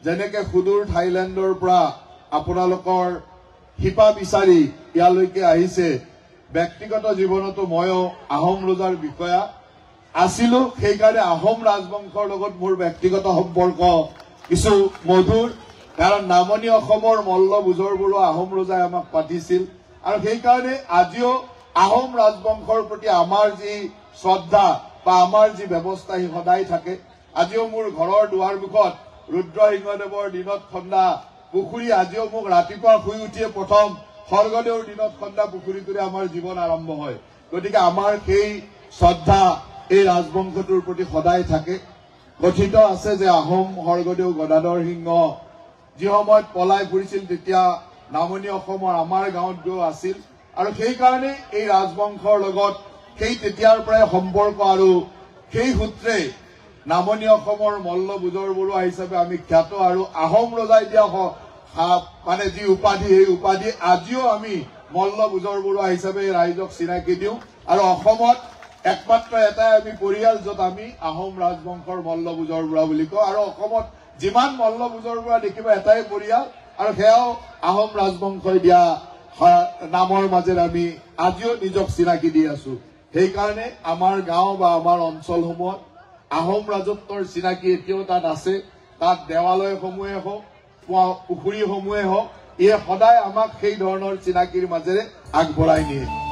যেনেকে সুদূৰ থাইলেণ্ডৰ পৰা আপোনালোকৰ শিপা বিচাৰি ইয়ালৈকে আহিছে ব্যক্তিগত জীৱনতো ময়ো আহোম ৰজাৰ বিষয়া আছিলো সেইকাৰণে আহোম ৰাজবংশৰ লগত মোৰ ব্যক্তিগত সম্পৰ্ক কিছু মধুৰ কাৰণ নামনি অসমৰ মল্ল বুজৰবোৰো আহোম ৰজাই আমাক পাতিছিল আৰু সেইকাৰণে আজিও আহোম ৰাজবংশৰ প্ৰতি আমাৰ যি শ্ৰদ্ধা বা আমাৰ যি ব্যৱস্থা হি সদায় থাকে আজিও মোৰ ঘৰৰ দুৱাৰ মুখত ৰুদ্ৰসিংহদেৱৰ দিনত খন্দা পুখুৰী আজিও মোক ৰাতিপুৱা শুই উঠিয়ে প্ৰথম স্বৰ্গদেউৰ দিনত খন্দা পুখুৰীটোৰে আমাৰ জীৱন আৰম্ভ হয় গতিকে আমাৰ সেই শ্ৰদ্ধা এই ৰাজবংশটোৰ প্ৰতি সদায় থাকে কথিত আছে যে আহোম স্বৰ্গদেউ গদাধৰ সিংহ যি সময়ত পলাই ফুৰিছিল তেতিয়া নামনি অসমৰ আমাৰ গাঁৱত গৈ আছিল আৰু সেইকাৰণে এই ৰাজবংশৰ লগত সেই তেতিয়াৰ পৰাই সম্পৰ্ক আৰু সেই সূত্ৰে নামনি অসমৰ মল্ল বুজৰবৰুৱা হিচাপে আমি খ্যাত আৰু আহোম ৰজাই দিয়া মানে যি উপাধি এই উপাধি আজিও আমি মল্ল বুজৰবৰুৱা হিচাপে ৰাইজক চিনাকি দিওঁ আৰু অসমত একমাত্ৰ এটাই আমি পৰিয়াল য'ত আমি আহোম ৰাজবংশৰ মল্ল বুজৰবৰুৱা বুলি কওঁ আৰু অসমত যিমান মল্ল বুজৰবৰুৱা দেখিব এটাই পৰিয়াল আৰু সেয়াও আহোম ৰাজবংশই দিয়া নামৰ মাজেৰে আমি আজিও নিজক চিনাকি দি আছো সেইকাৰণে আমাৰ গাঁও বা আমাৰ অঞ্চলসমূহত আহোম ৰাজত্বৰ চিনাকি এতিয়াও তাত আছে তাত দেৱালয়সমূহে হওক পুখুৰীসমূহে হওক ইয়ে সদায় আমাক সেই ধৰণৰ চিনাকিৰ মাজেৰে আগবঢ়াই নিয়ে